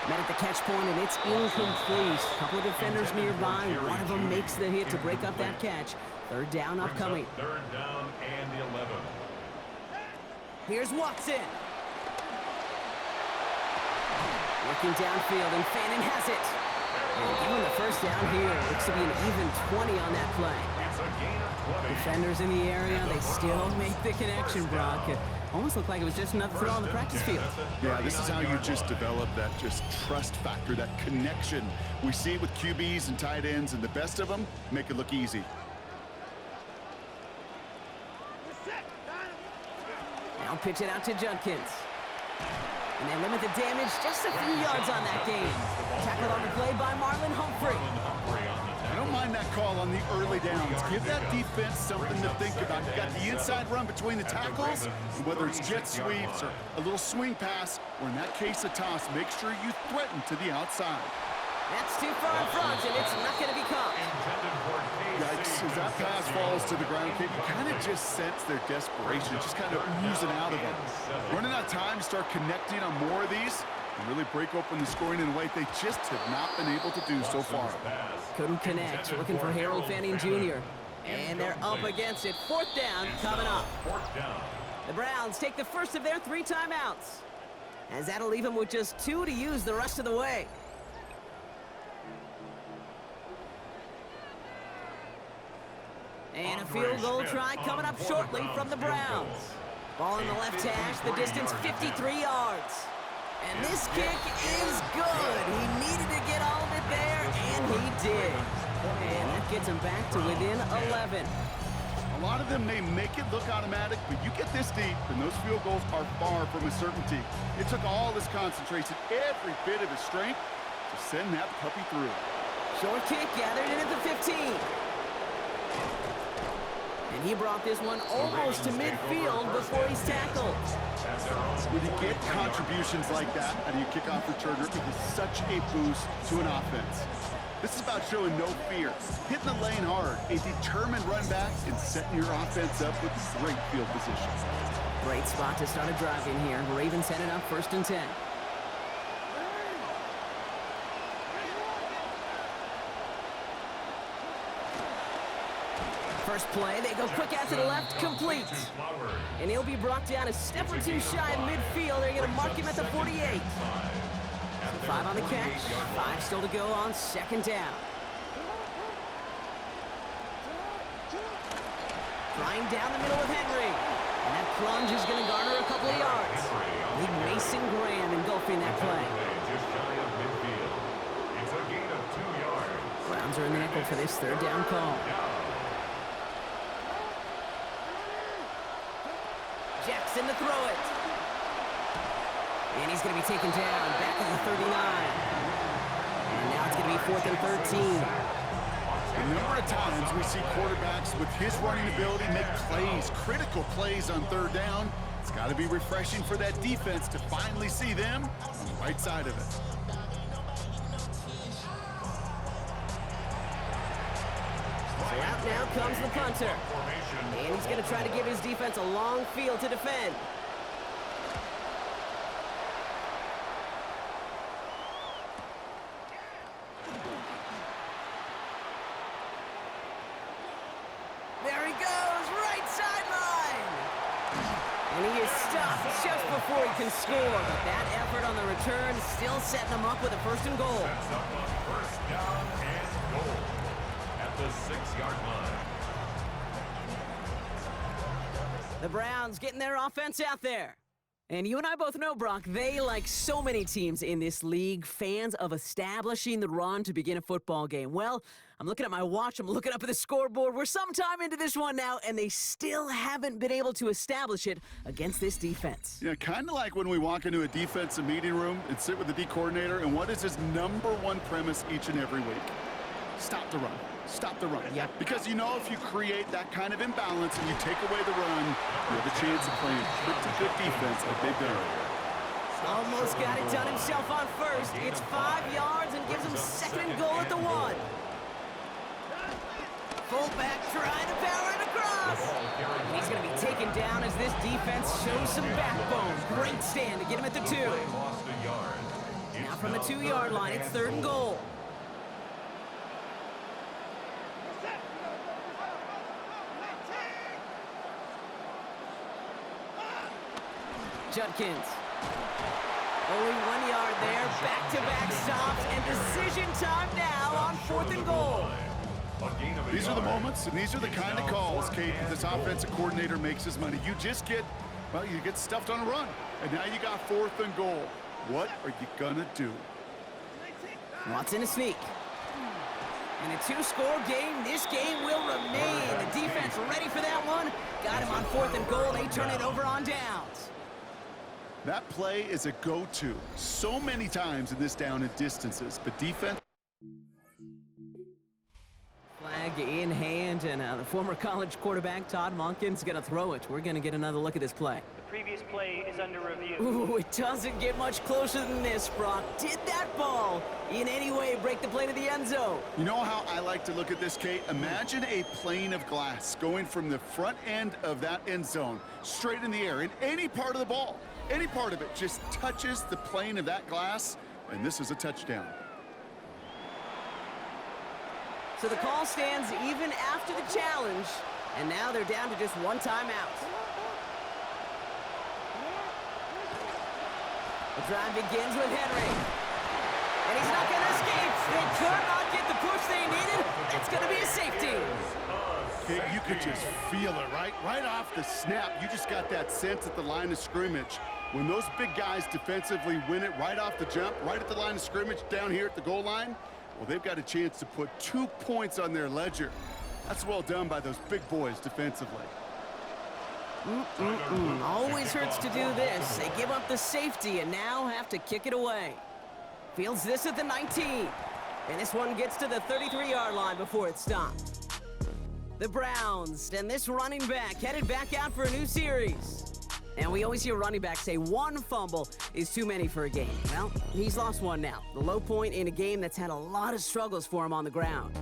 [SPEAKER 1] Met at the catch point, and it's incomplete. A couple of defenders nearby. One of them makes the hit to break up that catch. 3rd down upcoming.
[SPEAKER 3] 3rd down and 11.
[SPEAKER 1] Here's Watson. Working downfield, and Fannin has it. And given the 1st down here, looks to be an even 20 on that play.
[SPEAKER 3] It's a gain of 20.
[SPEAKER 1] Defenders in the area, they still make the connection, Brock. It almost looked like it was just another throw on the practice field.
[SPEAKER 2] Yeah, this is how you just develop that just trust factor, that connection. We see it with QBs and tight ends, and the best of them make it look easy.
[SPEAKER 1] Now pitch it out to Judkins. And they limit the damage just a few yards on that game. Tackled on the play by Marlon Humphrey.
[SPEAKER 2] I don't mind that call on the early downs. Give that defense something to think about. You got the inside run between the tackles, and whether it's jet sweeps or a little swing pass, or in that case a toss, make sure you threaten to the outside.
[SPEAKER 1] That's too far in front, and it's not going to be caught.
[SPEAKER 2] Yikes, as that pass falls to the ground, Kate, you kind of just sense their desperation, just kind of oozing out of them. Running out of time to start connecting on more of these and really break open the scoring in a way they just have not been able to do so far.
[SPEAKER 1] Couldn't connect, looking for Harold Fanning Jr. And they're up against it. 4th down coming up. The Browns take the first of their 3 timeouts, as that'll leave them with just 2 to use the rest of the way. And a field goal try coming up shortly from the Browns. Ball in the left hash, the distance 53 yards. And this kick is good. He needed to get all of it there, and he did. And that gets them back to within 11.
[SPEAKER 2] A lot of them may make it look automatic, but you get this deep, and those field goals are far from a certainty. It took all his concentration, every bit of his strength, to send that puppy through.
[SPEAKER 1] Short kick gathered in at the 15. And he brought this one almost to midfield before he's tackled.
[SPEAKER 2] When you get contributions like that out of your kickoff returner, it is such a boost to an offense. This is about showing no fear, hitting the lane hard, a determined run back, and setting your offense up with great field position.
[SPEAKER 1] Great spot to start a drive in here. Ravens headed up 1st and 10. First play, they go quick out to the left, complete. And he'll be brought down a step or two shy of midfield. They're going to mark him at the 48. So 5 on the catch, 5 still to go on 2nd down. Flying down the middle with Henry. And that plunge is going to garner a couple of yards. Big Mason Graham engulfing that play. Browns are in the nickel for this 3rd down call. Jackson to throw it. And he's going to be taken down back at the 39. And now it's going to be 4th and 13.
[SPEAKER 2] A number of times we see quarterbacks with his running ability make plays, critical plays on 3rd down. It's got to be refreshing for that defense to finally see them on the right side of it.
[SPEAKER 1] So out now comes the punter. And he's going to try to give his defense a long field to defend. There he goes, right sideline. And he is stopped just before he can score. But that effort on the return still setting him up with a 1st and goal.
[SPEAKER 3] Sets up a 1st down and goal at the 6-yard line.
[SPEAKER 1] The Browns getting their offense out there. And you and I both know, Brock, they, like so many teams in this league, fans of establishing the run to begin a football game. Well, I'm looking at my watch, I'm looking up at the scoreboard. We're sometime into this one now, and they still haven't been able to establish it against this defense.
[SPEAKER 2] Yeah, kind of like when we walk into a defensive meeting room and sit with the D coordinator, and what is his #1 premise each and every week? Stop the run. Stop the run.
[SPEAKER 1] Yep.
[SPEAKER 2] Because you know if you create that kind of imbalance and you take away the run, you have a chance of playing pretty good defense like they've done.
[SPEAKER 1] Almost got it done himself on 1st. It's 5 yards and gives him 2nd and goal at the 1. Fullback trying to power it across. And he's going to be taken down as this defense shows some backbone. Great stand to get him at the 2. Now from the 2-yard line, it's 3rd and goal. Judkins. Only 1 yard there. Back-to-back stops and decision time now on 4th and goal.
[SPEAKER 2] These are the moments and these are the kind of calls, Kate, that this offensive coordinator makes his money. You just get, well, you get stuffed on a run. And now you got 4th and goal. What are you gonna do?
[SPEAKER 1] Watson a sneak. In a 2-score game, this game will remain. The defense ready for that one. Got him on 4th and goal. They turn it over on downs.
[SPEAKER 2] That play is a go-to so many times in this down and distances, but defense.
[SPEAKER 1] Flag in hand, and the former college quarterback Todd Monken's going to throw it. We're going to get another look at this play.
[SPEAKER 6] The previous play is under review.
[SPEAKER 1] Ooh, it doesn't get much closer than this, Brock. Did that ball in any way break the play to the end zone?
[SPEAKER 2] You know how I like to look at this, Kate? Imagine a plane of glass going from the front end of that end zone straight in the air, and any part of the ball, any part of it just touches the plane of that glass, and this is a touchdown.
[SPEAKER 1] So the call stands even after the challenge, and now they're down to just 1 timeout. The drive begins with Henry. And he's not going to escape. They could not get the push they needed. It's going to be a safety.
[SPEAKER 2] Kate, you could just feel it, right? Right off the snap, you just got that sense at the line of scrimmage. When those big guys defensively win it right off the jump, right at the line of scrimmage down here at the goal line, Well, they've got a chance to put 2 points on their ledger. That's well done by those big boys defensively.
[SPEAKER 1] Always hurts to do this. They give up the safety and now have to kick it away. Fields this at the 19. And this one gets to the 33-yard line before it's stopped. The Browns and this running back headed back out for a new series. And we always hear running backs say one fumble is too many for a game. Well, he's lost one now. The low point in a game that's had a lot of struggles for him on the ground.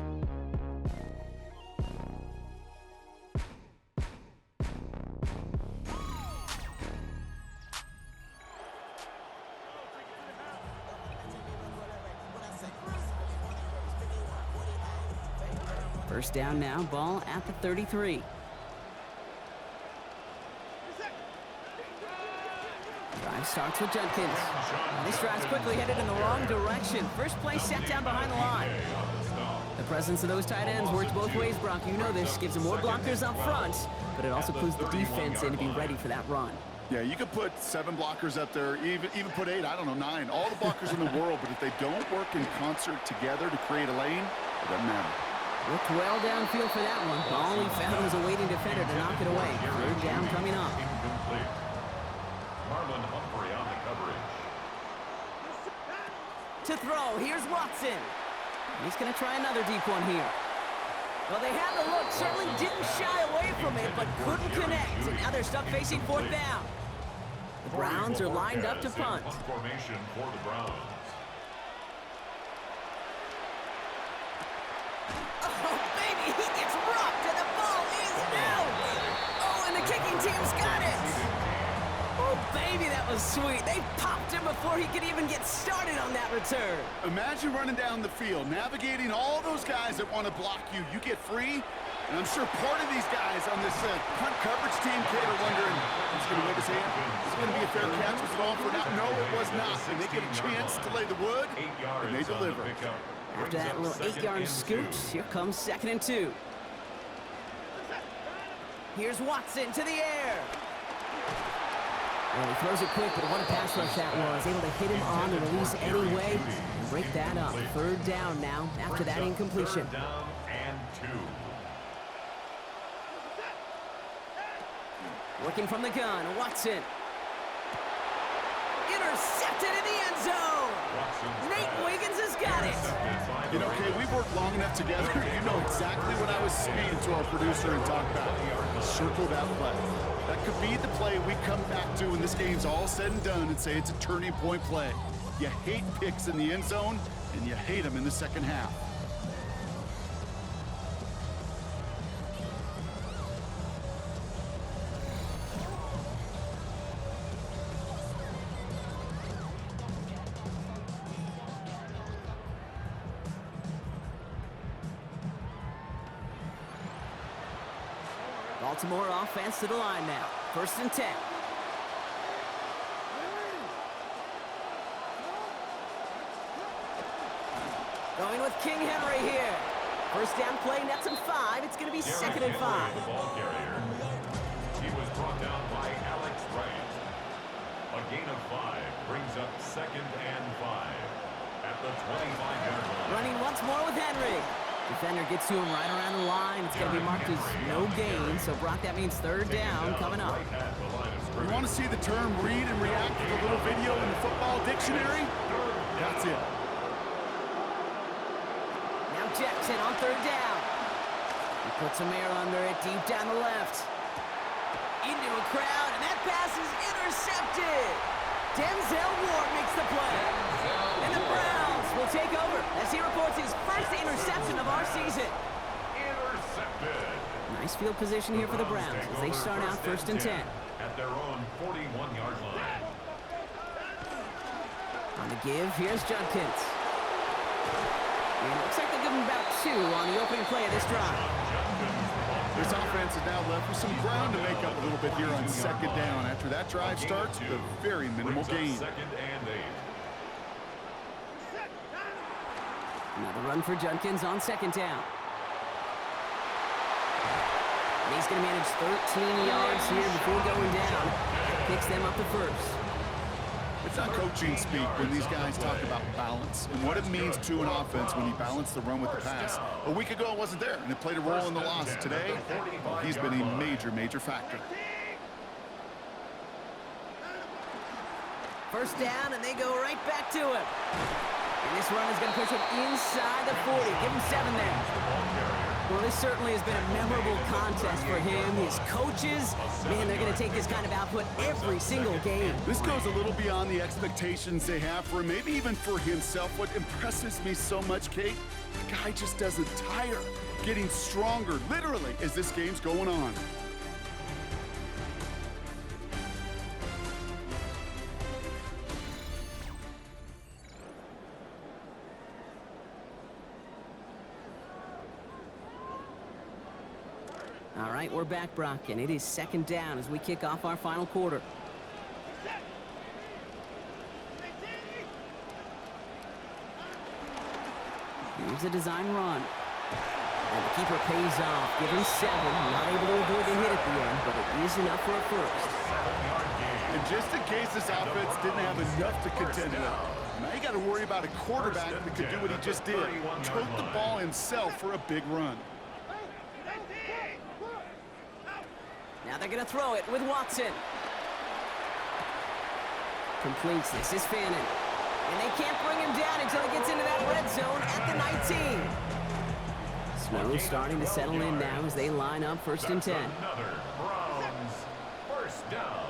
[SPEAKER 1] First down now, ball at the 33. Drive starts with Judkins. This drive's quickly headed in the wrong direction. First play set down behind the line. The presence of those tight ends works both ways, Brock. You know this. Gives them more blockers up front, but it also clues the defense in to be ready for that run.
[SPEAKER 2] Yeah, you could put 7 blockers up there, even put 8, I don't know, 9. All the blockers in the world, but if they don't work in concert together to create a lane, it doesn't matter.
[SPEAKER 1] Looked well downfield for that one. All he found was a waiting defender to knock it away. Third down coming up.
[SPEAKER 3] Incomplete. Marlon Humphrey on the coverage.
[SPEAKER 1] To throw, here's Watson. He's going to try another deep one here. Well, they had the look, certainly didn't shy away from it, but couldn't connect. And now they're stuck facing fourth down. The Browns are lined up to punt.
[SPEAKER 3] Formation for the Browns.
[SPEAKER 1] Oh, baby, he gets rocked, and the ball is out. Oh, and the kicking team's got it. Oh, baby, that was sweet. They popped him before he could even get started on that return.
[SPEAKER 2] Imagine running down the field, navigating all those guys that want to block you. You get free, and I'm sure part of these guys on this punt coverage team, Kate, are wondering, he's going to wave his hand? Is it going to be a fair catch? Was it all for now? No, it was not. And they get a chance to lay the wood, and they deliver.
[SPEAKER 1] After that little 8-yard scoot, here comes 2nd and 2. Here's Watson to the air. Well, he throws it quick, but what a pass rush that was. Able to hit him on the release anyway and break that up. Third down now after that incompletion.
[SPEAKER 3] Third down and 2.
[SPEAKER 1] Working from the gun, Watson. Intercepted in the end zone. Nate Wiggins has got it.
[SPEAKER 2] You know, Kay, we've worked long enough together. You know exactly what I was saying to our producer and talk about. Circle that play. That could be the play we come back to when this game's all said and done and say it's a turning point play. You hate picks in the end zone, and you hate them in the second half.
[SPEAKER 1] Baltimore offense to the line now. 1st and 10. Going with King Henry here. First down play, nets him 5. It's going to be 2nd and 5.
[SPEAKER 3] The ball carrier. He was brought down by Alex Wright. A gain of 5 brings up 2nd and 5 at the 25-yard line.
[SPEAKER 1] Running once more with Henry. Defender gets to him right around the line. It's going to be marked as no gain. So, Brock, that means 3rd down coming up.
[SPEAKER 2] You want to see the term read and react to the little video in the football dictionary? That's it.
[SPEAKER 1] Now Jackson on 3rd down. He puts some air under it deep down the left. Into a crowd, and that pass is intercepted. Denzel Ward makes the play. And the Browns will take over as he reports his first interception of our season.
[SPEAKER 3] Intercepted.
[SPEAKER 1] Nice field position here for the Browns as they start out 1st and 10.
[SPEAKER 3] At their own 41-yard line.
[SPEAKER 1] On the give, here's Judkins. And it looks like they give him about 2 on the opening play of this drive.
[SPEAKER 2] This offense is now left with some ground to make up a little bit here on 2nd down. After that drive starts, the very minimal gain.
[SPEAKER 3] 2nd and 8.
[SPEAKER 1] Another run for Judkins on 2nd down. And he's going to manage 13 yards here before going down. That picks them up to 1st.
[SPEAKER 2] It's It's not coaching speak when these guys talk about balance and what it means to an offense when you balance the run with the pass. A week ago, I wasn't there, and it played a role in the loss. Today, well, he's been a major, major factor.
[SPEAKER 1] First down, and they go right back to him. And this run is going to push him inside the 40. Give him 7 there. Well, this certainly has been a memorable contest for him. His coaches, man, they're going to take this kind of output every single game.
[SPEAKER 2] This goes a little beyond the expectations they have for him, maybe even for himself. What impresses me so much, Kate, the guy just doesn't tire. Getting stronger, literally, as this game's going on.
[SPEAKER 1] All right, we're back, Brock, and it is second down as we kick off our final quarter. Here's a design run. And the keeper pays off, giving 7. Not able to avoid the hit at the end, but it is enough for a first.
[SPEAKER 2] And just in case this offense didn't have enough to contend with, now you got to worry about a quarterback that could do what he just did. Tote the ball himself for a big run.
[SPEAKER 1] Now they're going to throw it with Watson. Completes. This is Fannin. And they can't bring him down until he gets into that red zone at the 19. Snow starting to settle in now as they line up first and 10.
[SPEAKER 3] Another Browns first down.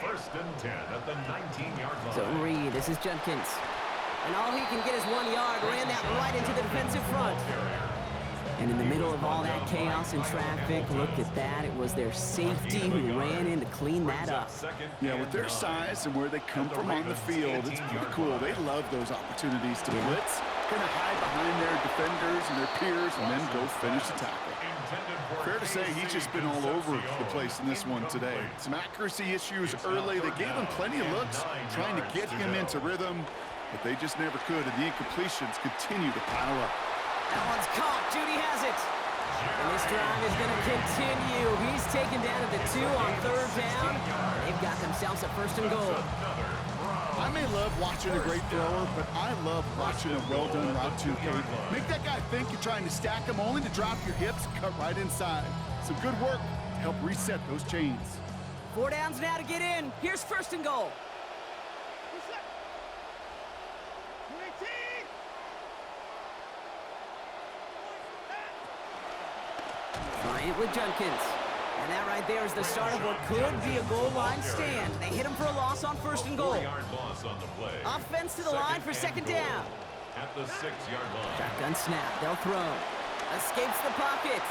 [SPEAKER 3] First and 10 at the 19-yard line.
[SPEAKER 1] Zone read. This is Judkins. And all he can get is 1 yard. Ran that right into the defensive front. And in the middle of all that chaos and traffic, look at that. It was their safety who ran in to clean that up.
[SPEAKER 2] Yeah, with their size and where they come from on the field, it's pretty cool. They love those opportunities to blitz, kind of hide behind their defenders and their peers, and then go finish the tackle. Fair to say he's just been all over the place in this one today. Some accuracy issues early. They gave him plenty of looks, trying to get him into rhythm, but they just never could, and the incompletions continue to pile up.
[SPEAKER 1] That one's caught. Judy has it. And this drive is going to continue. He's taken down at the 2 on third down. They've got themselves a first and goal.
[SPEAKER 2] I may love watching a great thrower, but I love watching a well-done route to Kate. Make that guy think you're trying to stack him only to drop your hips, cut right inside. Some good work to help reset those chains.
[SPEAKER 1] 4 downs now to get in. Here's first and goal. Bryant with Judkins. And that right there is the start of what could be a goal line stand. They hit him for a loss on first and goal. Offense to the line for second down.
[SPEAKER 3] At the 6-yard line.
[SPEAKER 1] Shotgun snap. They'll throw. Escapes the pocket.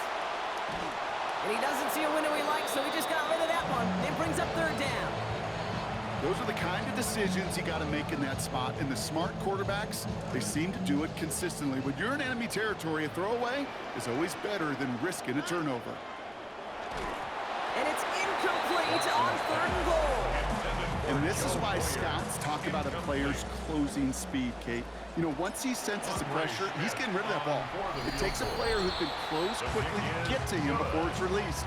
[SPEAKER 1] And he doesn't see a window he likes, so he just got rid of that one. It brings up third down.
[SPEAKER 2] Those are the kind of decisions you got to make in that spot. And the smart quarterbacks, they seem to do it consistently. When you're in enemy territory, a throwaway is always better than risking a turnover.
[SPEAKER 1] And it's incomplete on third and goal.
[SPEAKER 2] And this is why scouts talk about a player's closing speed, Kate. You know, once he senses the pressure, he's getting rid of that ball. It takes a player who can close quickly to get to him before it's released.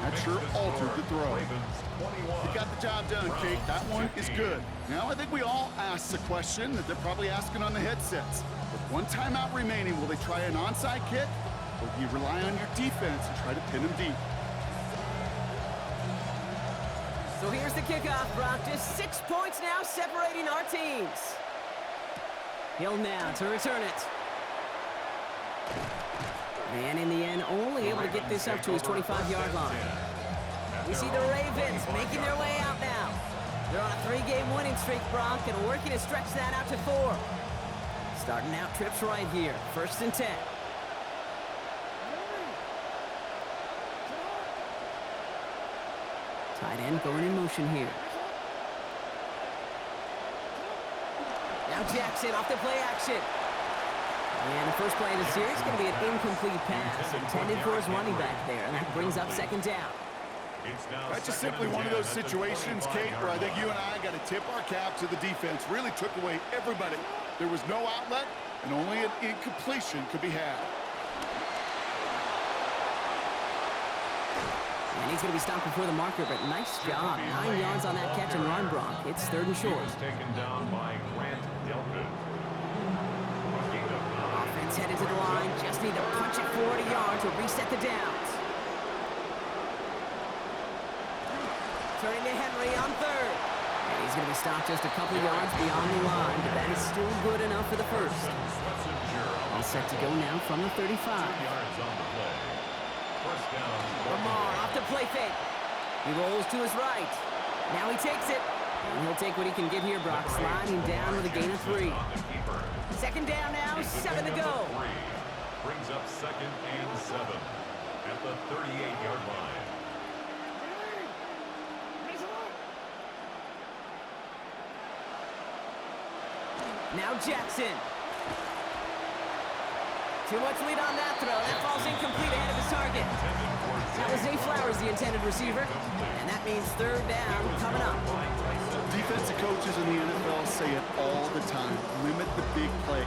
[SPEAKER 2] That sure altered the throw. You got the job done, Kate. That one is good. Now I think we all ask the question that they're probably asking on the headsets. With 1 timeout remaining, will they try an onside kick? Or do you rely on your defense and try to pin them deep?
[SPEAKER 1] So here's the kickoff, Brock. Just 6 points now separating our teams. Hill now to return it. And in the end, only able to get this up to his 25-yard line. We see the Ravens making their way out now. They're on a 3-game winning streak, Brock, and working to stretch that out to 4. Starting out trips right here. First and 10. Tight end going in motion here. Now Jackson off the play action. And the first play of the series is going to be an incomplete pass intended for his running back there, and that brings up second down.
[SPEAKER 2] That's just simply one of those situations, Kate, where I think you and I got to tip our cap to the defense. Really took away everybody. There was no outlet, and only an incompletion could be had.
[SPEAKER 1] And he's going to be stopped before the marker, but nice job. 9 yards on that catch and run, Brock. It's 3rd and short.
[SPEAKER 3] He was taken down by Grant Delpit. A gain of 9.
[SPEAKER 1] Offense headed to the line. Just need to punch it 40 yards to reset the downs. Turning to Henry on 3rd. And he's going to be stopped just a couple yards beyond the line, but that is still good enough for the first. All set to go now from the 35.
[SPEAKER 3] 2 yards on the play. First down.
[SPEAKER 1] Lamar off the play fake. He rolls to his right. Now he takes it. And he'll take what he can get here, Brock. Sliding down with a gain of 3. Second down now, 7 to go.
[SPEAKER 3] Brings up 2nd and 7 at the 38-yard line.
[SPEAKER 1] Now Jackson. Too much lead on that throw. That falls incomplete ahead of his target. That was Zay Flowers, the intended receiver. And that means 3rd down coming up.
[SPEAKER 2] Defensive coaches in the NFL say it all the time. Limit the big play.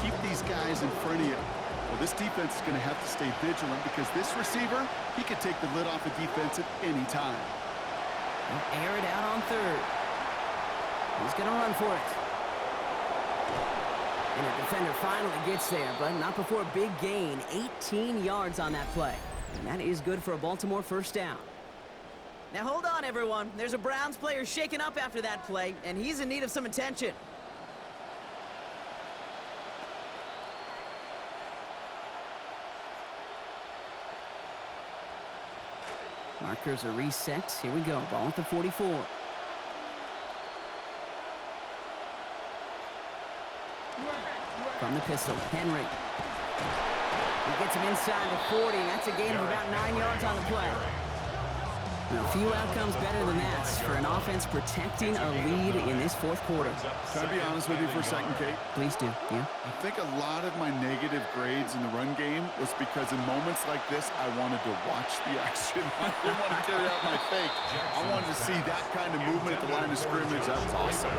[SPEAKER 2] Keep these guys in front of you. Well, this defense is going to have to stay vigilant because this receiver, he could take the lid off a defense at any time.
[SPEAKER 1] They'll air it out on 3rd. He's going to run for it. And the defender finally gets there, but not before a big gain. 18 yards on that play. And that is good for a Baltimore first down. Now hold on, everyone. There's a Browns player shaken up after that play, and he's in need of some attention. Markers are reset. Here we go. Ball at the 44. From the pistol, Henry. He gets him inside the 40. That's a gain of about 9 yards on the play. Now, a few outcomes better than that for an offense protecting a lead in this 4th quarter.
[SPEAKER 2] Can I be honest with you for a second, Kate?
[SPEAKER 1] Please do, yeah.
[SPEAKER 2] I think a lot of my negative grades in the run game was because in moments like this, I wanted to watch the action. I didn't want to carry out my fake. I wanted to see that kind of movement at the line of scrimmage. That was awesome.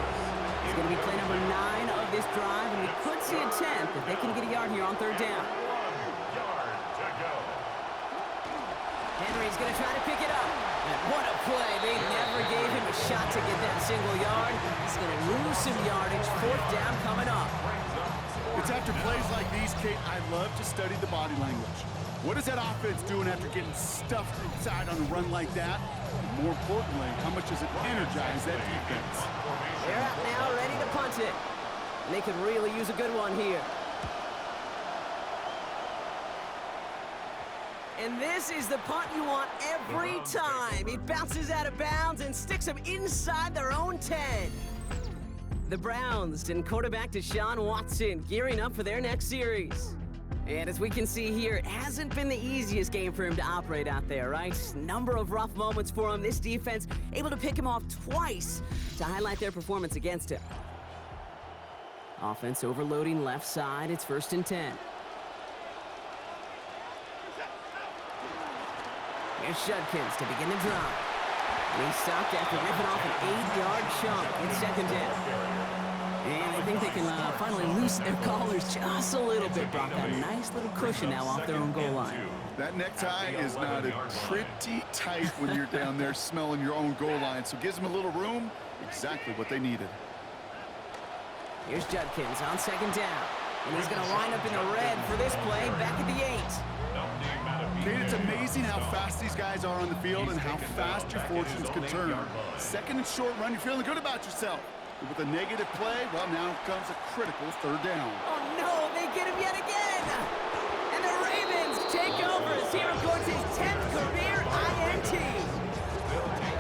[SPEAKER 1] It's going to be play number 9 of this drive, and we could see a 10th if they can get a yard here on 3rd down.
[SPEAKER 3] 1 yard to go.
[SPEAKER 1] Henry's going to try to pick it up. And what a play. They never gave him a shot to get that single yard. He's going to lose some yardage. 4th down coming up.
[SPEAKER 2] It's after plays like these, Kate, I love to study the body language. What is that offense doing after getting stuffed inside on a run like that? And more importantly, how much does it energize that defense?
[SPEAKER 1] They're out now, ready to punt it. And they could really use a good one here. And this is the punt you want every time. It bounces out of bounds and sticks them inside their own 10. The Browns and quarterback Deshaun Watson gearing up for their next series. And as we can see here, it hasn't been the easiest game for him to operate out there, right? Number of rough moments for him. This defense able to pick him off twice to highlight their performance against him. Offense overloading left side. It's 1st and 10. Here's Judkins to begin the drive. And he's stopped after ripping off an 8-yard chunk. It's 2nd down. And I think they can finally loosen their collars just a little bit, Brock. A nice little cushion now off their own goal line.
[SPEAKER 2] That necktie is knotted pretty tight when you're down there smelling your own goal line, so it gives them a little room. Exactly what they needed.
[SPEAKER 1] Here's Judkins on 2nd down. And he's going to line up in the red for this play back at the 8.
[SPEAKER 2] Kate, it's amazing how fast these guys are on the field and how fast your fortunes can turn. 2nd and short run, you're feeling good about yourself. But with a negative play, well, now comes a critical 3rd down.
[SPEAKER 1] Oh, no, they get him yet again. And the Ravens take over as he records his 10th career INT.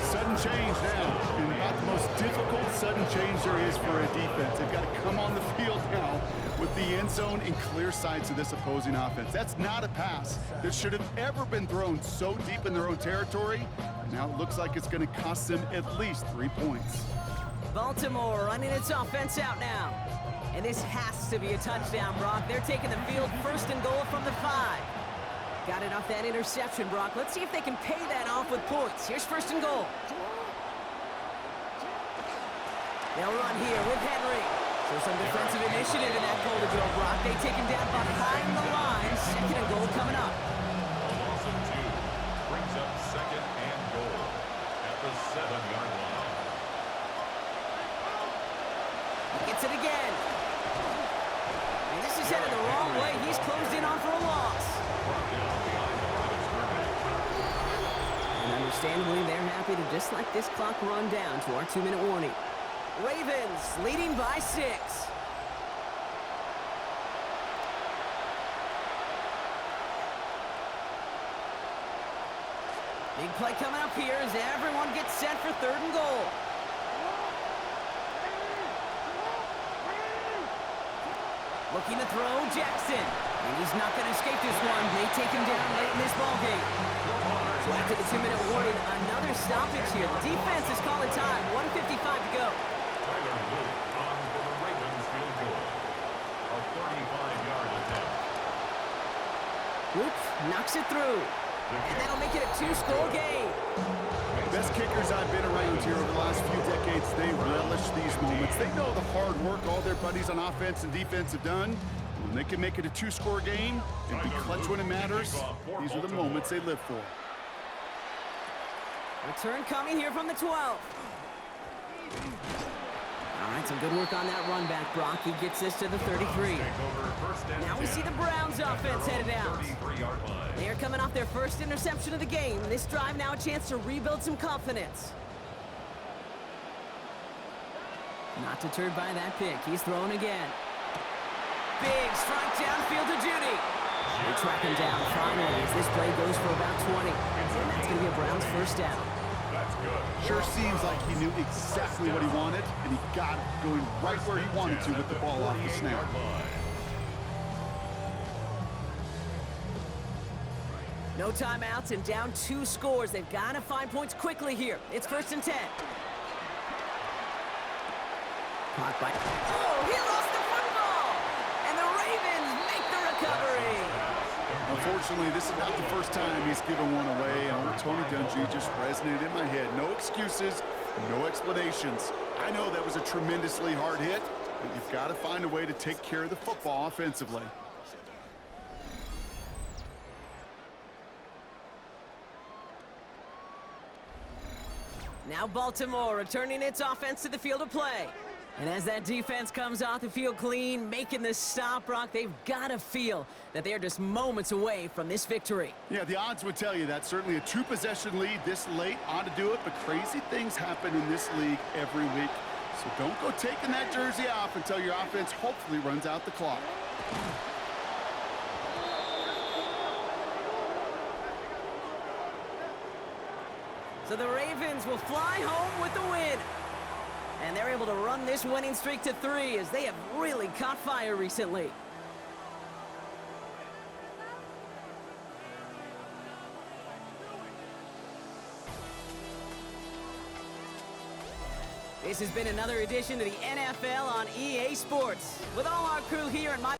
[SPEAKER 2] Sudden change now. And about the most difficult sudden change there is for a defense. They've got to come on the field now with the end zone in clear sights of this opposing offense. That's not a pass that should have ever been thrown so deep in their own territory. Now it looks like it's going to cost them at least 3 points.
[SPEAKER 1] Baltimore running its offense out now. And this has to be a touchdown, Brock. They're taking the field 1st and goal from the 5. Got it off that interception, Brock. Let's see if they can pay that off with points. Here's 1st and goal. They'll run here with Henry. So some defensive initiative in that goal to go, Brock. They take him down behind the line. 2nd and goal coming up.
[SPEAKER 3] A loss of 2 brings up 2nd
[SPEAKER 1] Understandably, they're happy to just let this clock run down to our 2-minute warning. Ravens leading by 6. Big play coming up here as everyone gets set for 3rd and goal. Looking to throw, Jackson. And he's not going to escape this one. They take him down late in this ballgame. So after the 2-minute warning, another stoppage here. The defense is calling time. 1:55 to go.
[SPEAKER 3] Tyler Luke on for the Ravens field goal. A 35-yard attempt.
[SPEAKER 1] Luke knocks it through. And that'll make it a 2-score game.
[SPEAKER 2] Best kickers I've been around here over the last few decades, they relish these moments. They know the hard work all their buddies on offense and defense have done. When they can make it a 2-score game and be clutch when it matters, these are the moments they live for.
[SPEAKER 1] Return coming here from the 12. All right, some good work on that run back, Brock. He gets this to the 33. Now we see the Browns offense headed out. They are coming off their first interception of the game. This drive now a chance to rebuild some confidence. Not deterred by that pick. He's throwing again. Big strike downfield to Judy. They track him down finally as this play goes for about 20. And that's going to be a Browns first down.
[SPEAKER 3] That's good.
[SPEAKER 2] Sure seems like he knew exactly what he wanted, and he got it going right where he wanted to with the ball off the snap.
[SPEAKER 1] No timeouts and down 2 scores. They've got to find points quickly here. It's 1st and 10. Caught by... Oh, he lost the football! And the Ravens make the recovery.
[SPEAKER 2] Unfortunately, this is not the first time he's given one away, and old Tony Dungy just resonated in my head. No excuses, no explanations. I know that was a tremendously hard hit, but you've got to find a way to take care of the football offensively.
[SPEAKER 1] Now Baltimore returning its offense to the field of play. And as that defense comes off the field clean, making the stop, Brock, they've got to feel that they are just moments away from this victory.
[SPEAKER 2] Yeah, the odds would tell you that. Certainly a 2-possession lead this late ought to do it, but crazy things happen in this league every week. So don't go taking that jersey off until your offense hopefully runs out the clock.
[SPEAKER 1] So the Ravens will fly home with the win. And they're able to run this winning streak to 3 as they have really caught fire recently. This has been another edition of the NFL on EA Sports. With all our crew here at my